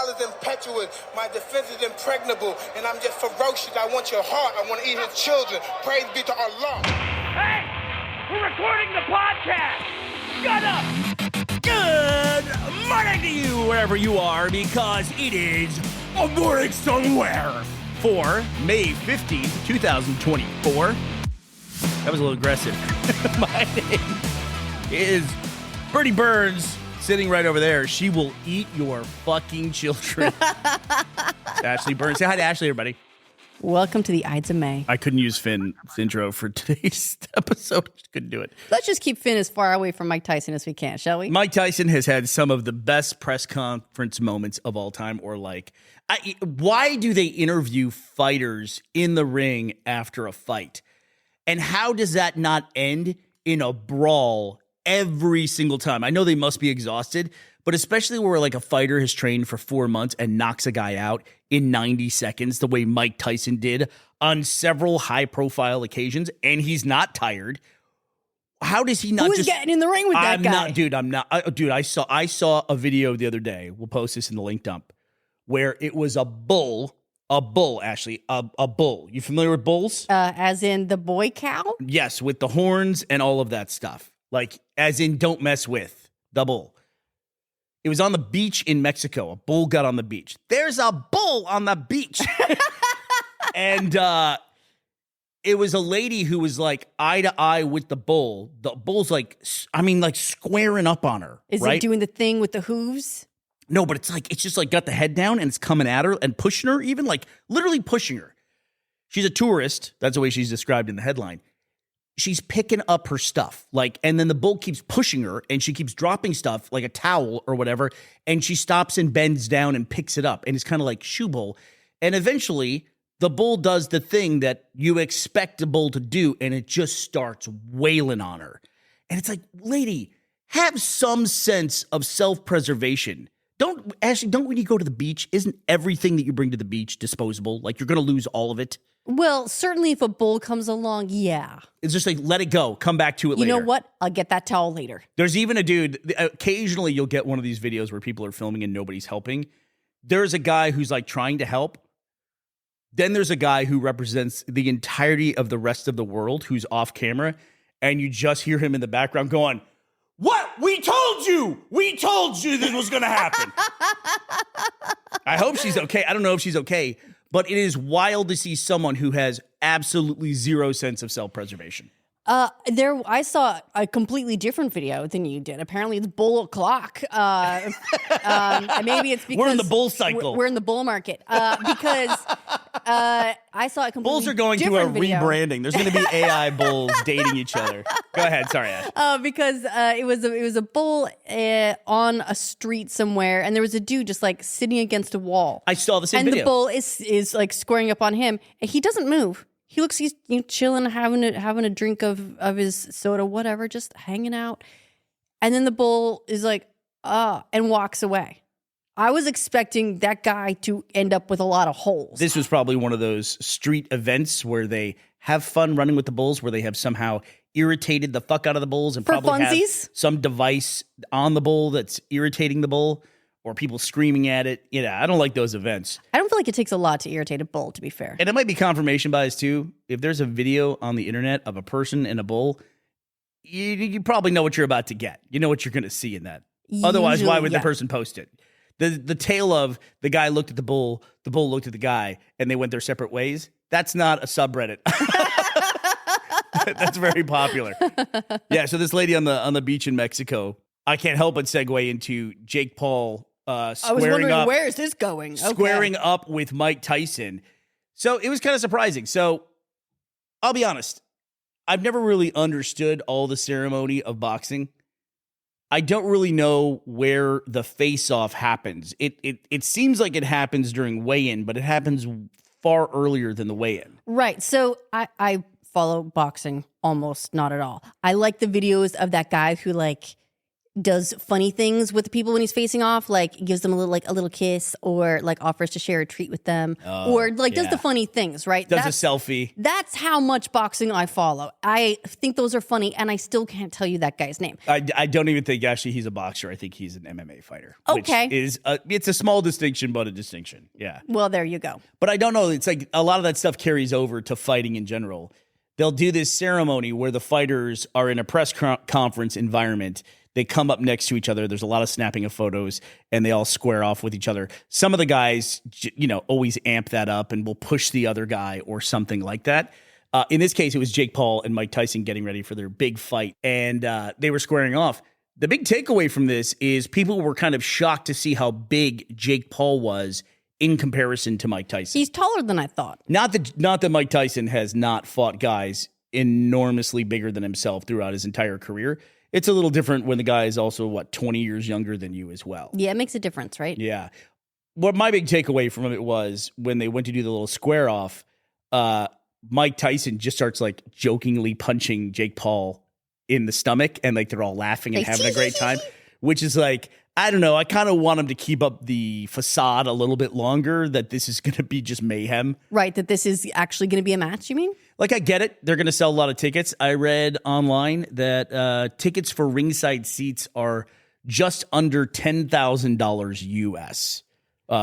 style is impetuous. My defense is impregnable. And I'm just ferocious. I want your heart. I want to eat his children. Praise be to Allah. Hey! We're recording the podcast! Shut up! Good morning to you, wherever you are, because it is a morning somewhere for May 15th, 2024. That was a little aggressive. My name is Bertie Burns, sitting right over there. She will eat your fucking children. Ashley Burns. Say hi to Ashley, everybody. Welcome to the Ides of May. I couldn't use Finn's intro for today's episode. Just couldn't do it. Let's just keep Finn as far away from Mike Tyson as we can, shall we? Mike Tyson has had some of the best press conference moments of all time, or why do they interview fighters in the ring after a fight? And how does that not end in a brawl every single time? I know they must be exhausted, but especially where like a fighter has trained for 4 months and knocks a guy out in 90 seconds, the way Mike Tyson did on several high-profile occasions, and he's not tired. How does he not Who's getting in the ring with that guy? I'm not. Dude, I saw a video the other day. We'll post this in the link dump, where it was a bull, Ashley, a bull. You familiar with bulls? As in the boy cow? Yes, with the horns and all of that stuff. Like, as in don't mess with the bull. It was on the beach in Mexico. A bull got on the beach. There's a bull on the beach. And it was a lady who was like eye to eye with the bull. The bull's like squaring up on her. Is right? it doing the thing with the hooves? No, but it's just like got the head down and it's coming at her and pushing her, even like literally pushing her. She's a tourist. That's the way she's described in the headline. She's picking up her stuff, and then the bull keeps pushing her and she keeps dropping stuff like a towel or whatever. And she stops and bends down and picks it up. And it's kind of like shoe bull. And eventually the bull does the thing that you expect a bull to do. And it just starts wailing on her. And it's like, lady, have some sense of self-preservation. Ashley, when you go to the beach, isn't everything that you bring to the beach disposable? Like you're going to lose all of it? Well, certainly if a bull comes along, yeah. It's just like, let it go. Come back to it later. You know what? I'll get that towel later. There's even a dude, occasionally you'll get one of these videos where people are filming and nobody's helping. There's a guy who's like trying to help. Then there's a guy who represents the entirety of the rest of the world who's off camera. And you just hear him in the background going, "What? We told you! We told you this was going to happen." I hope she's okay. I don't know if she's okay. But it is wild to see someone who has absolutely zero sense of self-preservation. I saw a completely different video than you did. Apparently, it's bull o'clock. Maybe it's because we're in the bull cycle. We're in the bull market because I saw a completely bulls are going through a rebranding. There's going to be AI bulls dating each other. Go ahead, sorry, Ash. Because it was a bull on a street somewhere, and there was a dude just like sitting against a wall. I saw the same video. And the bull is like squaring up on him, and he doesn't move. He looks, he's chilling, having a drink of his soda, whatever, just hanging out. And then the bull is like, and walks away. I was expecting that guy to end up with a lot of holes. This was probably one of those street events where they have fun running with the bulls, where they have somehow irritated the fuck out of the bulls and for probably funsies? Have some device on the bull that's irritating the bull. Or people screaming at it. I don't like those events. I don't feel like it takes a lot to irritate a bull, to be fair. And it might be confirmation bias, too. If there's a video on the internet of a person and a bull, you probably know what you're about to get. You know what you're going to see in that. Otherwise, why would the person post it? The tale of the guy looked at the bull looked at the guy, and they went their separate ways. That's not a subreddit. That's very popular. Yeah, so this lady on the beach in Mexico, I can't help but segue into Jake Paul I was wondering, where is this going? Squaring up with Mike Tyson. So it was kind of surprising. So I'll be honest. I've never really understood all the ceremony of boxing. I don't really know where the face-off happens. It seems like it happens during weigh-in, but it happens far earlier than the weigh-in. Right. So I follow boxing almost not at all. I like the videos of that guy who does funny things with the people when he's facing off, like gives them a little kiss, or like offers to share a treat with them, or like does the funny things, right? Does a selfie. That's how much boxing I follow. I think those are funny, and I still can't tell you that guy's name. I don't even think actually he's a boxer. I think he's an MMA fighter. Okay. Which it's a small distinction, but a distinction. Yeah. Well, there you go. But I don't know. It's like a lot of that stuff carries over to fighting in general. They'll do this ceremony where the fighters are in a press conference environment. They come up next to each other. There's a lot of snapping of photos, and they all square off with each other. Some of the guys, always amp that up and will push the other guy or something like that. In this case, it was Jake Paul and Mike Tyson getting ready for their big fight, and they were squaring off. The big takeaway from this is people were kind of shocked to see how big Jake Paul was in comparison to Mike Tyson. He's taller than I thought. Not that Mike Tyson has not fought guys enormously bigger than himself throughout his entire career. It's a little different when the guy is also, 20 years younger than you as well. Yeah, it makes a difference, right? Yeah. What my big takeaway from it was when they went to do the little square off, Mike Tyson just starts jokingly punching Jake Paul in the stomach, and they're all laughing and having a great time, which is I don't know. I kind of want him to keep up the facade a little bit longer that this is going to be just mayhem. Right, that this is actually going to be a match, you mean? I get it. They're going to sell a lot of tickets. I read online that tickets for ringside seats are just under $10,000 US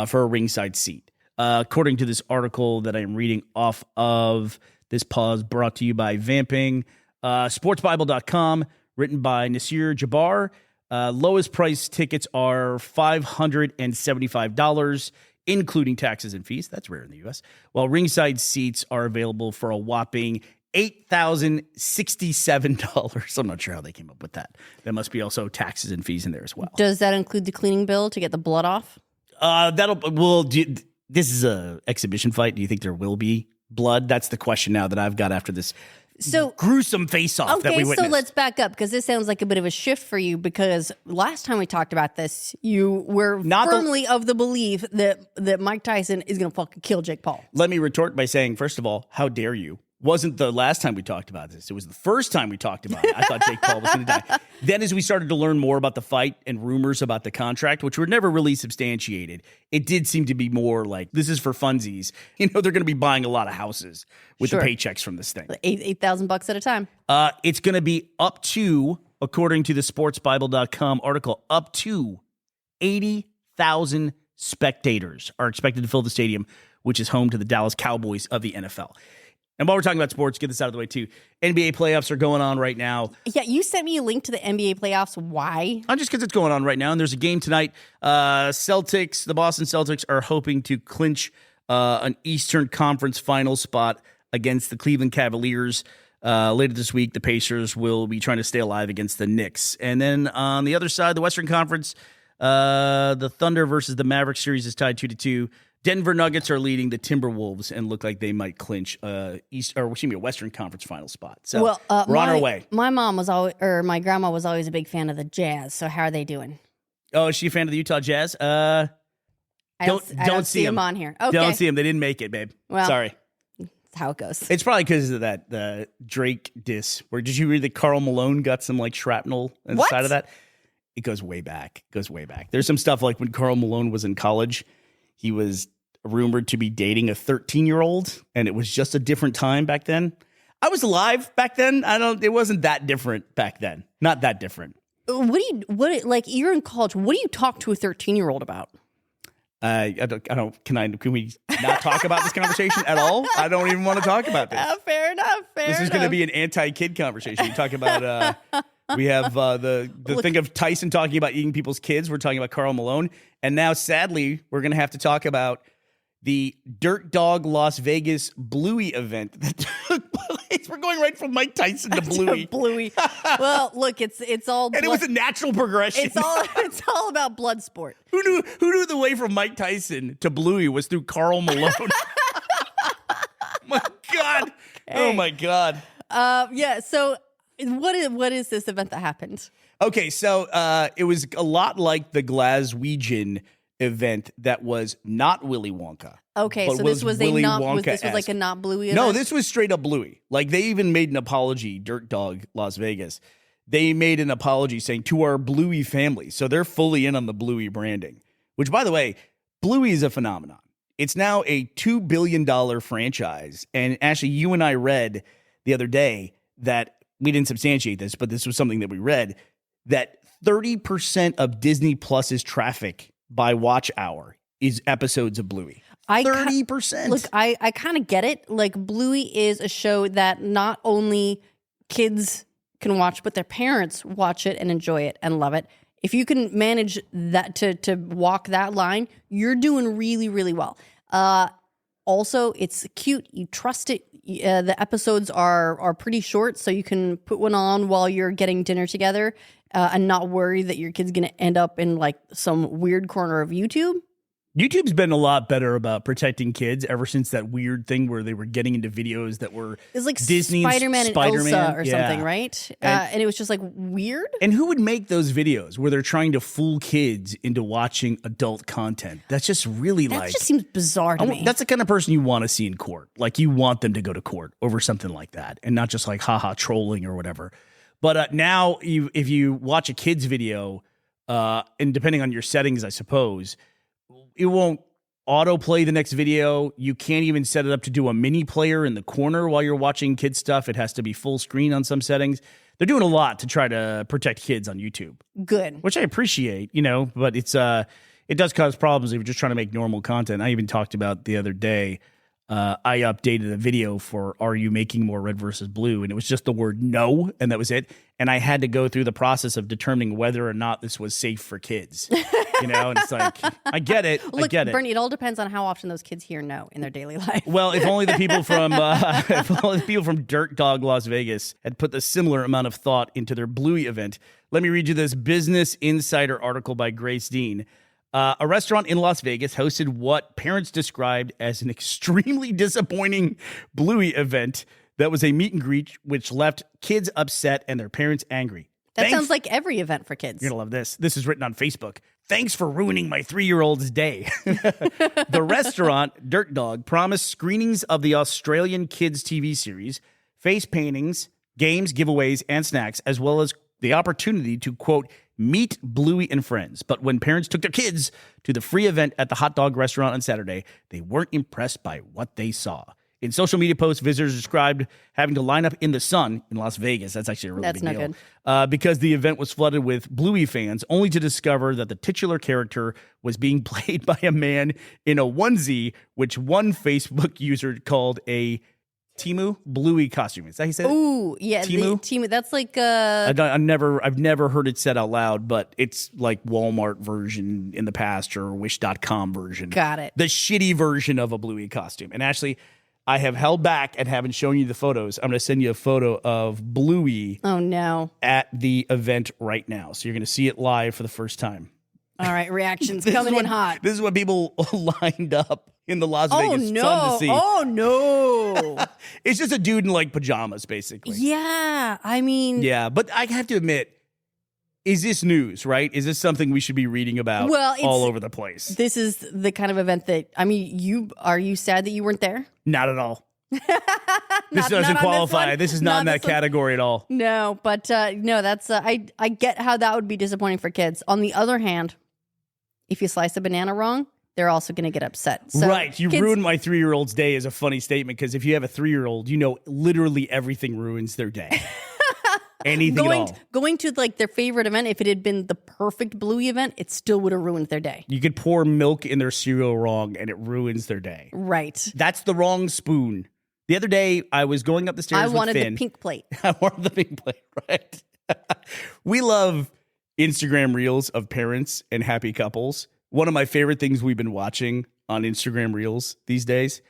for a ringside seat. According to this article that I'm reading off of, this pause brought to you by Vamping, sportsbible.com, written by Nasir Jabbar. Lowest price tickets are $575, including taxes and fees. That's rare in the U.S. While ringside seats are available for a whopping $8,067. I'm not sure how they came up with that. There must be also taxes and fees in there as well. Does that include the cleaning bill to get the blood off? This is a exhibition fight. Do you think there will be blood? That's the question now that I've got after this gruesome face-off that we witnessed. So let's back up, because this sounds like a bit of a shift for you, because last time we talked about this, you were firmly of the belief that Mike Tyson is going to fucking kill Jake Paul. Let me retort by saying, first of all, how dare you? Wasn't the last time we talked about this. It was the first time we talked about it. I thought Jake Paul was going to die. Then as we started to learn more about the fight and rumors about the contract, which were never really substantiated, it did seem to be more this is for funsies. They're going to be buying a lot of houses with the paychecks from this thing. $8,000 at a time. It's going to be up to, according to the sportsbible.com article, up to 80,000 spectators are expected to fill the stadium, which is home to the Dallas Cowboys of the NFL. And while we're talking about sports, get this out of the way too. NBA playoffs are going on right now. Yeah, you sent me a link to the NBA playoffs. Why? Just because it's going on right now. And there's a game tonight. The Boston Celtics are hoping to clinch an Eastern Conference final spot against the Cleveland Cavaliers. Later this week, the Pacers will be trying to stay alive against the Knicks. And then on the other side, the Western Conference, the Thunder versus the Mavericks series is tied 2-2. Denver Nuggets are leading the Timberwolves and look like they might clinch a Western Conference final spot. So we're on our way. My grandma was always a big fan of the Jazz. So how are they doing? Oh, is she a fan of the Utah Jazz? I don't see them on here. Okay. Don't see them. They didn't make it, babe. Well, sorry. That's how it goes. It's probably because of the Drake diss. Where did you read that Karl Malone got some shrapnel on the side of that? It goes way back. There's some stuff when Karl Malone was in college. He was rumored to be dating a 13-year-old, and it was just a different time back then. I was alive back then. It wasn't that different back then. Not that different. You're in college. What do you talk to a 13-year-old about? Can we not talk about this conversation at all? I don't even want to talk about this. Fair enough. This is going to be an anti-kid conversation. You talk about, we have the thing of Tyson talking about eating people's kids. We're talking about Karl Malone. And now, sadly, we're going to have to talk about the Dirt Dog Las Vegas Bluey event that took place. We're going right from Mike Tyson to Bluey. Well, look, it's all and it was a natural progression. It's all about blood sport. Who knew the way from Mike Tyson to Bluey was through Karl Malone? My God. Okay. Oh my God. Yeah. So what is this event that happened? Okay, so it was a lot like the Glaswegian event that was not Willy Wonka. Okay, so this was like a not Bluey event? No, this was straight up Bluey. They even made an apology, Dirt Dog Las Vegas. they made an apology saying to our Bluey family. So they're fully in on the Bluey branding, which, by the way, Bluey is a phenomenon. It's now a $2 billion franchise. And Ashley, you and I read the other day that we didn't substantiate this, but this was something that we read, that 30% of Disney Plus's traffic by watch hour is episodes of Bluey. 30%. Look, I kind of get it. Like, Bluey is a show that not only kids can watch, but their parents watch it and enjoy it and love it. If you can manage that to walk that line, you're doing really, really well. Also, it's cute. You trust it. The episodes are pretty short, so you can put one on while you're getting dinner together and not worry that your kid's going to end up in like some weird corner of YouTube. YouTube's been a lot better about protecting kids ever since that weird thing where they were getting into videos that were It's like Disney Spider-Man and Elsa or yeah. something, right? And it was just like weird. And who would make those videos where they're trying to fool kids into watching adult content? That's just really That just seems bizarre to me. That's the kind of person you want to see in court. Like, you want them to go to court over something like that and not just like haha trolling or whatever. But now if you watch a kid's video, and depending on your settings, I suppose, it won't autoplay the next video. You can't even set it up to do a mini player in the corner while you're watching kids stuff. It has to be full screen on some settings. They're doing a lot to try to protect kids on YouTube. Good. Which I appreciate, but it does cause problems if you're just trying to make normal content. I even talked about the other day, I updated a video for Are You Making More Red versus Blue? And it was just the word no, and that was it. And I had to go through the process of determining whether or not this was safe for kids. And it's like, I get it. Look, I get it. Bernie, it all depends on how often those kids hear no in their daily life. Well, if only the people from Dirt Dog Las Vegas had put the similar amount of thought into their Bluey event. Let me read you this Business Insider article by Grace Dean. A restaurant in Las Vegas hosted what parents described as an extremely disappointing Bluey event that was a meet and greet, which left kids upset and their parents angry. That sounds like every event for kids. You're going to love this. This is written on Facebook. Thanks for ruining my 3-year-old's day. The restaurant, Dirt Dog, promised screenings of the Australian kids' TV series, face paintings, games, giveaways, and snacks, as well as the opportunity to, quote, meet Bluey and friends. But when parents took their kids to the free event at the hot dog restaurant on Saturday, they weren't impressed by what they saw. In social media posts, visitors described having to line up in the sun in Las Vegas. That's actually a really big deal. Good. Because the event was flooded with Bluey fans, only to discover that the titular character was being played by a man in a onesie, which one Facebook user called a Temu Bluey costume. Is that how you said it? Ooh, yeah. Temu? Temu. That's like I've never heard it said out loud, but it's like Walmart version in the past or Wish.com version. Got it. The shitty version of a Bluey costume. And actually, I have held back and haven't shown you the photos. I'm going to send you a photo of Bluey. Oh, no. At the event right now. So you're going to see it live for the first time. All right, reactions coming in hot. This is what people lined up in the Las Vegas sun to see. Oh, no. It's just a dude in like pajamas, basically. Yeah, I mean. Yeah, but I have to admit, is this news, right? Is this something we should be reading about all over the place? This is the kind of event that, I mean, are you sad that you weren't there? Not at all. This doesn't qualify. This is not in that category at all. No, but no, that's, I get how that would be disappointing for kids. On the other hand, if you slice a banana wrong, they're also going to get upset. So right. You ruined my 3-year-old's day is a funny statement because if you have a 3-year-old, literally everything ruins their day. Anything at all. Going to like their favorite event, if it had been the perfect Bluey event, it still would have ruined their day. You could pour milk in their cereal wrong and it ruins their day. Right. That's the wrong spoon. The other day, I was going up the stairs with Finn. I wanted the pink plate. I wanted the pink plate, right? We love Instagram reels of parents and happy couples. One of my favorite things we've been watching on Instagram reels these days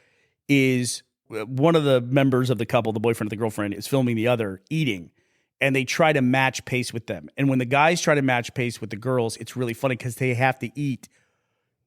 is one of the members of the couple, the boyfriend or the girlfriend, is filming the other eating. And they try to match pace with them. And when the guys try to match pace with the girls, it's really funny because they have to eat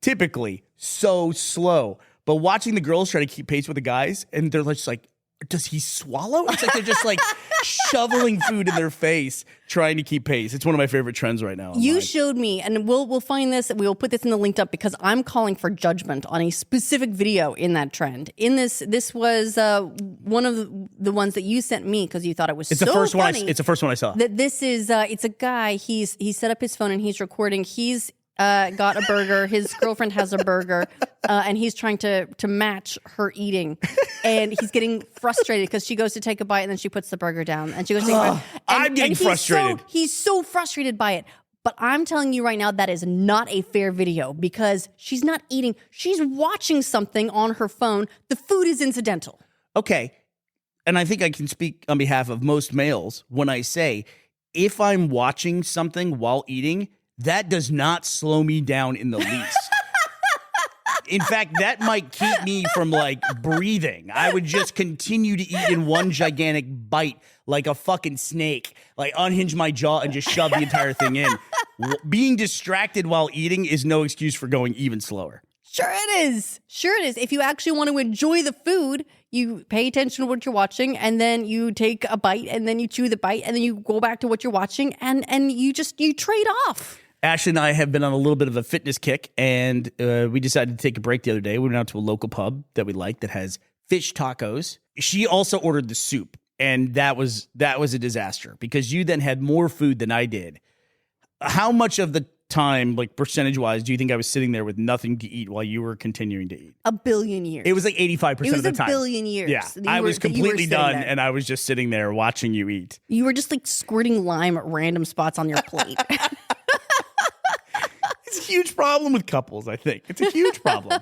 typically so slow. But watching the girls try to keep pace with the guys, and they're just like does he swallow? It's like they're just like shoveling food in their face, trying to keep pace. It's one of my favorite trends right now. You online. showed me, and we'll find this. We will put this in the linked up because I'm calling for judgment on a specific video in that trend. In this was one of the ones that you sent me because you thought it was It's so the first funny. one. It's the first one I saw. That this is it's a guy. He set up his phone and he's recording. He's got a burger. His girlfriend has a burger, and he's trying to match her eating. And he's getting frustrated because she goes to take a bite and then she puts the burger down. And she goes to take a bite. I'm getting frustrated. He's so frustrated by it. But I'm telling you right now, that is not a fair video because she's not eating. She's watching something on her phone. The food is incidental. Okay. And I think I can speak on behalf of most males when I say, if I'm watching something while eating, that does not slow me down in the least. In fact, that might keep me from like breathing. I would just continue to eat in one gigantic bite like a fucking snake, like unhinge my jaw and just shove the entire thing in. Being distracted while eating is no excuse for going even slower. Sure it is. Sure it is. If you actually want to enjoy the food, you pay attention to what you're watching and then you take a bite and then you chew the bite and then you go back to what you're watching and you trade off. Ashley and I have been on a little bit of a fitness kick, and we decided to take a break the other day. We went out to a local pub that we like that has fish tacos. She also ordered the soup, and that was a disaster because you then had more food than I did. How much of the time, like percentage-wise, do you think I was sitting there with nothing to eat while you were continuing to eat? A billion years. It was like 85% of the time. It was a billion years. Yeah, I was completely done, and I was just sitting there watching you eat. You were just like squirting lime at random spots on your plate. It's a huge problem with couples, I think. It's a huge problem.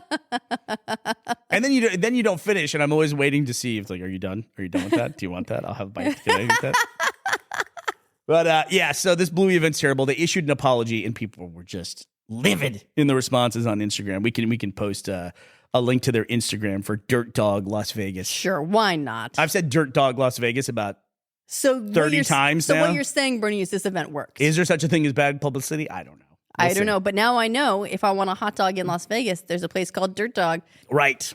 And then you don't finish, and I'm always waiting to see if it's like, are you done? Are you done with that? Do you want that? I'll have a bite. Can I eat that? But yeah, so this Bluey event's terrible. They issued an apology, and people were just livid in the responses on Instagram. We can post a link to their Instagram for Dirt Dog Las Vegas. Sure, why not? I've said Dirt Dog Las Vegas about 30 times now. So what you're saying, Bernie, is this event works. Is there such a thing as bad publicity? I don't know. I don't know, but now I know if I want a hot dog in Las Vegas, there's a place called Dirt Dog. Right.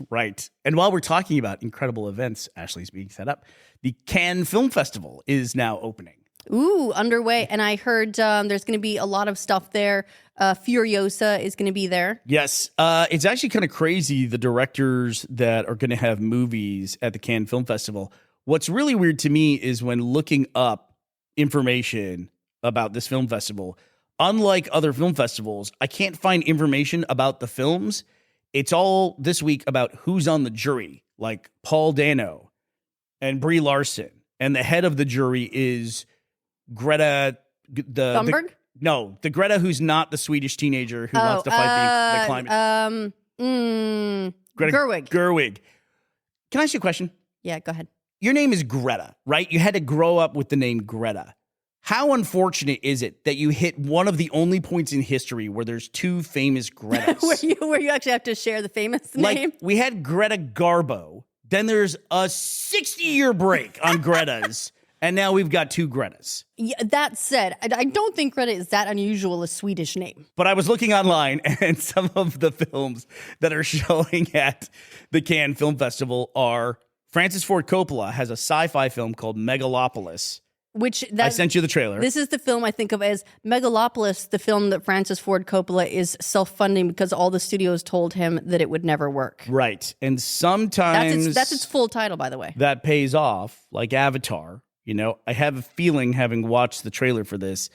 And while we're talking about incredible events, Ashley's being set up, the Cannes Film Festival is now opening. Ooh, underway. And I heard there's going to be a lot of stuff there. Furiosa is going to be there. Yes. It's actually kind of crazy, the directors that are going to have movies at the Cannes Film Festival. What's really weird to me is when looking up information about this film festival, unlike other film festivals, I can't find information about the films. It's all this week about who's on the jury, like Paul Dano and Brie Larson. And the head of the jury is Greta Thunberg? The Greta who's not the Swedish teenager who wants to fight the climate. Greta Gerwig. Gerwig. Can I ask you a question? Yeah, go ahead. Your name is Greta, right? You had to grow up with the name Greta. How unfortunate is it that you hit one of the only points in history where there's two famous Gretas? where you actually have to share the famous name? Like, we had Greta Garbo, then there's a 60-year break on Greta's, and now we've got two Gretas. Yeah, that said, I don't think Greta is that unusual a Swedish name. But I was looking online, and some of the films that are showing at the Cannes Film Festival are Francis Ford Coppola has a sci-fi film called Megalopolis. I sent you the trailer. This is the film I think of as Megalopolis, the film that Francis Ford Coppola is self-funding because all the studios told him that it would never work. Right. And sometimes that's its full title, by the way. That pays off, like Avatar. You know, I have a feeling, having watched the trailer for this,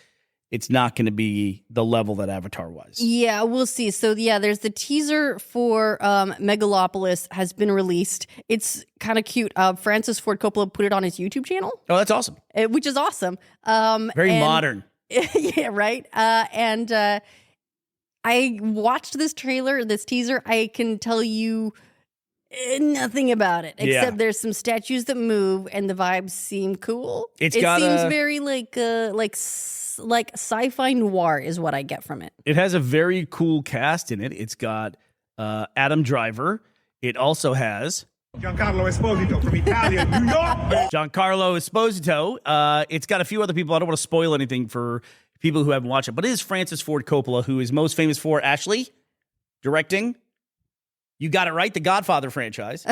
it's not going to be the level that Avatar was. Yeah, we'll see. So, yeah, there's the teaser for Megalopolis has been released. It's kind of cute. Francis Ford Coppola put it on his YouTube channel. Oh, that's awesome. Which is awesome. Very modern. Yeah, right. And I watched this trailer, this teaser. I can tell you nothing about it except there's some statues that move and the vibes seem cool. It seems very like sci-fi noir is what I get from it. It has a very cool cast in it. It's got Adam Driver. It also has Giancarlo Esposito from Italia, New York. Giancarlo Esposito. It's got a few other people. I don't want to spoil anything for people who haven't watched it, but it is Francis Ford Coppola, who is most famous for Ashley directing. You got it right, the Godfather franchise.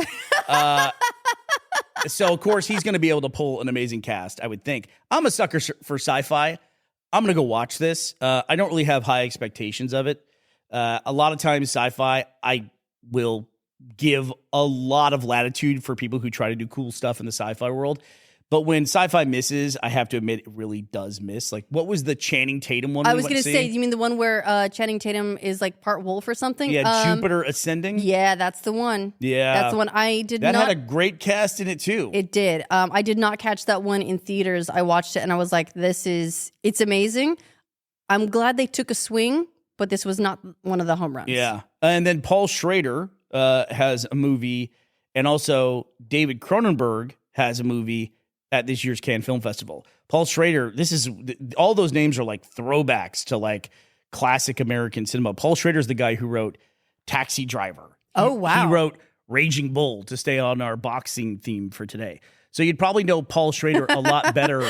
So, of course, he's going to be able to pull an amazing cast, I would think. I'm a sucker for sci-fi. I'm going to go watch this. I don't really have high expectations of it. A lot of times, sci-fi, I will give a lot of latitude for people who try to do cool stuff in the sci-fi world. But when sci-fi misses, I have to admit it really does miss. Like, what was the Channing Tatum one? I was going to say, you mean the one where Channing Tatum is like part wolf or something? Yeah, Jupiter Ascending. Yeah, that's the one. Yeah. That's the one. That had a great cast in it, too. It did. I did not catch that one in theaters. I watched it and I was like, it's amazing. I'm glad they took a swing, but this was not one of the home runs. Yeah. And then Paul Schrader has a movie, and also David Cronenberg has a movie at this year's Cannes Film Festival. Paul Schrader, all those names are like throwbacks to like classic American cinema. Paul Schrader's the guy who wrote Taxi Driver. Oh, wow. He wrote Raging Bull, to stay on our boxing theme for today. So you'd probably know Paul Schrader a lot better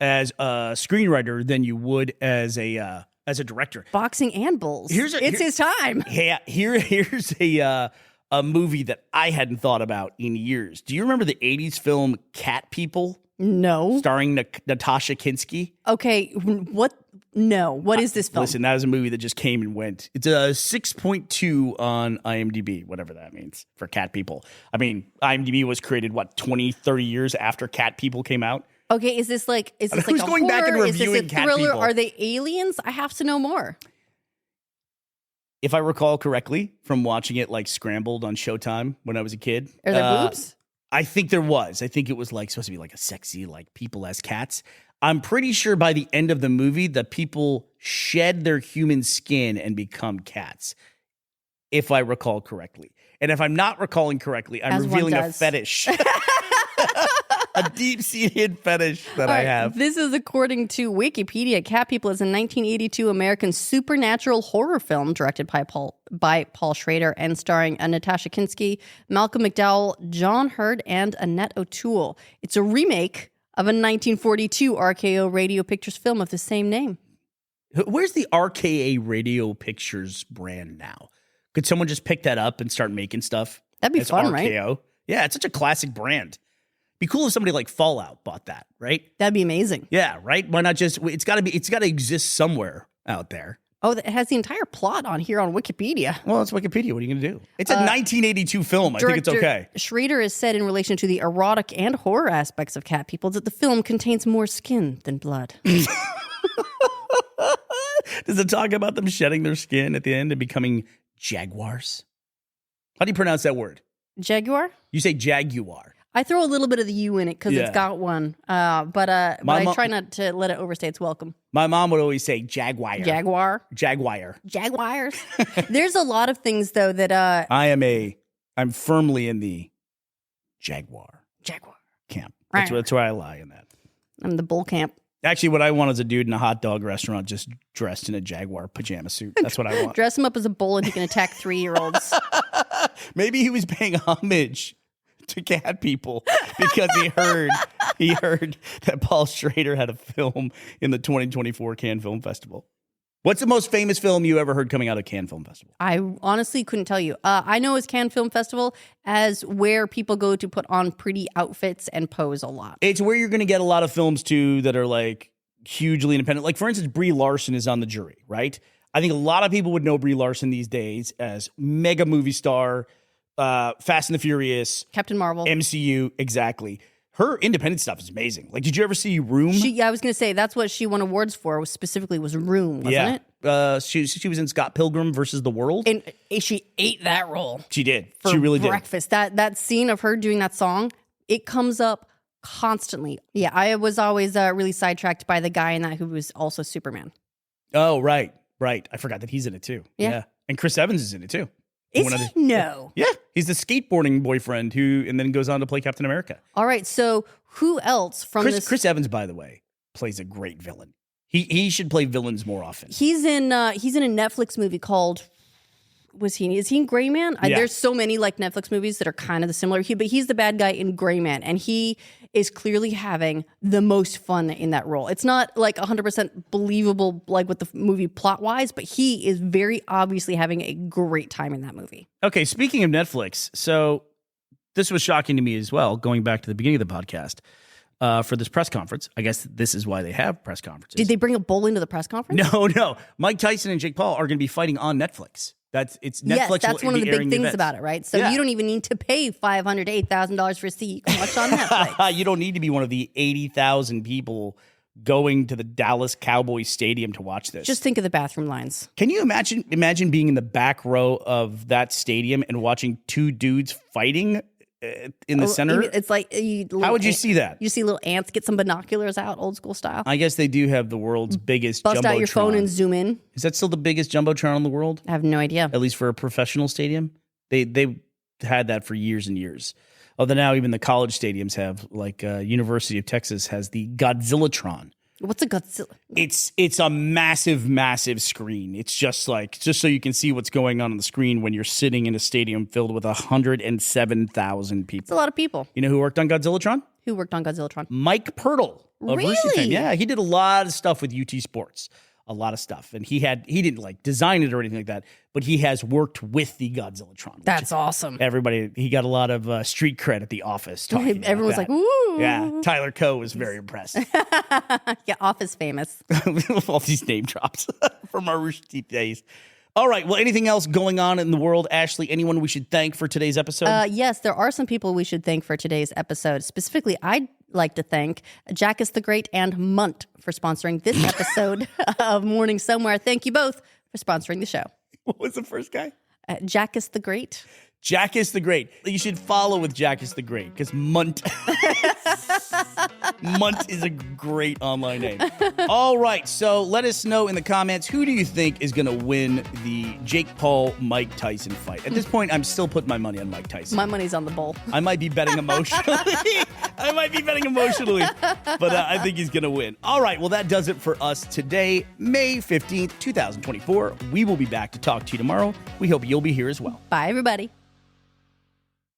as a screenwriter than you would as a director. Boxing and bulls. It's his time. Yeah, here's a movie that I hadn't thought about in years. Do you remember the 80s film Cat People? No. Starring Natasha Kinski? Okay, what? No. What is this film? Listen, that was a movie that just came and went. It's a 6.2 on IMDb, whatever that means, for Cat People. I mean, IMDb was created, 20, 30 years after Cat People came out? Okay, is this like who's a going horror? back and Is this a reviewing Cat thriller? People? Are they aliens? I have to know more. If I recall correctly from watching it like scrambled on Showtime when I was a kid. Are there boobs? I think there was. I think it was like supposed to be like a sexy, like people as cats. I'm pretty sure by the end of the movie, the people shed their human skin and become cats, if I recall correctly. And if I'm not recalling correctly, I'm As one revealing a does. fetish. A deep-seated fetish that I have. This is according to Wikipedia. Cat People is a 1982 American supernatural horror film directed by Paul Schrader and starring Natasha Kinski, Malcolm McDowell, John Hurd, and Annette O'Toole. It's a remake of a 1942 RKO Radio Pictures film of the same name. Where's the RKA Radio Pictures brand now? Could someone just pick that up and start making stuff? That'd be as fun, RKO? right? Yeah, it's such a classic brand. Be cool if somebody like Fallout bought that, right? That'd be amazing. Yeah, right? Why not just, it's got to exist somewhere out there. Oh, it has the entire plot on here on Wikipedia. Well, it's Wikipedia. What are you going to do? It's a 1982 film. I think it's okay. Schrader has said in relation to the erotic and horror aspects of Cat People that the film contains more skin than blood. Does it talk about them shedding their skin at the end and becoming jaguars? How do you pronounce that word? Jaguar? You say jaguar. I throw a little bit of the U in it because it's got one. But I try not to let it overstay its welcome. My mom would always say jaguar. Jaguar. Jaguars. There's a lot of things, though, that... I'm firmly in the jaguar camp. That's where I lie in that. I'm the bull camp. Actually, what I want is a dude in a hot dog restaurant just dressed in a jaguar pajama suit. That's what I want. Dress him up as a bull and he can attack 3-year-olds. Maybe he was paying homage to Cat People because he heard that Paul Schrader had a film in the 2024 Cannes Film Festival. What's the most famous film you ever heard coming out of Cannes Film Festival? I honestly couldn't tell you. I know it's Cannes Film Festival as where people go to put on pretty outfits and pose a lot. It's where you're going to get a lot of films too that are like hugely independent. Like for instance, Brie Larson is on the jury, right? I think a lot of people would know Brie Larson these days as mega movie star, Fast and the Furious, Captain Marvel, MCU, exactly. Her independent stuff is amazing. Like, did you ever see Room? I was going to say that's what she won awards for. Specifically, was Room, wasn't it? She was in Scott Pilgrim versus the World, and she ate that role. She did. For she really breakfast. That scene of her doing that song, it comes up constantly. Yeah, I was always really sidetracked by the guy in that who was also Superman. Oh, right. I forgot that he's in it too. Yeah. And Chris Evans is in it too. Is he? No. Yeah, he's the skateboarding boyfriend and then goes on to play Captain America. All right, so who else from Chris Evans, by the way, plays a great villain. He should play villains more often. He's in a Netflix movie called... Is he in Gray Man? Yeah. There's so many like Netflix movies that are kind of the similar. But he's the bad guy in Gray Man, and he is clearly having the most fun in that role. It's not like 100% believable like with the movie plot wise, but he is very obviously having a great time in that movie. Okay, speaking of Netflix, so this was shocking to me as well, going back to the beginning of the podcast, for this press conference. I guess this is why they have press conferences. Did they bring a bull into the press conference? No. Mike Tyson and Jake Paul are going to be fighting on Netflix. It's Netflix. Yes, that's one of the big things events. about it, right? So Yeah. you don't even need to pay $500 to $8,000 for a seat. You can watch on Netflix. You don't need to be one of the 80,000 people going to the Dallas Cowboys stadium to watch this. Just think of the bathroom lines. Can you imagine being in the back row of that stadium and watching two dudes fighting in the center? It's like How would you see that? You see little ants. Get some binoculars out, old school style. I guess they do have the world's biggest Bust out your phone Jumbotron. and zoom in. Is that still the biggest Jumbotron in the world? I have no idea. At least for a professional stadium? They had that for years and years. Although now even the college stadiums have, like University of Texas has the Godzillatron. What's a Godzilla? It's a massive screen. It's just so you can see what's going on the screen when you're sitting in a stadium filled with 107,000 people. It's a lot of people. You know who worked on Godzillatron? Who worked on Godzillatron? Mike Pirtle of Rooster Really? fame. Yeah, he did a lot of stuff with UT Sports. A lot of stuff. And he didn't like design it or anything like that, but he has worked with the Godzillatron. which That's awesome. he got a lot of street cred at the office. talking about Everyone's that. like, "Ooh." Yeah, Tyler Coe was very impressed. Yeah, Office famous. All these name drops from our Rooster Teeth days. All right. Well, anything else going on in the world, Ashley? Anyone we should thank for today's episode? Yes, there are some people we should thank for today's episode. Specifically, I'd like to thank Jackus the Great and Munt for sponsoring this episode of Morning Somewhere. Thank you both for sponsoring the show. What was the first guy? Jackus the Great. Jackus the Great. You should follow with Jackus the Great because Munt is a great online name. All right, so let us know in the comments, who do you think is going to win the Jake Paul-Mike Tyson fight? At this point, I'm still putting my money on Mike Tyson. My money's on the bull. I might be betting emotionally. But I think he's going to win. All right, well, that does it for us today, May 15th, 2024. We will be back to talk to you tomorrow. We hope you'll be here as well. Bye, everybody.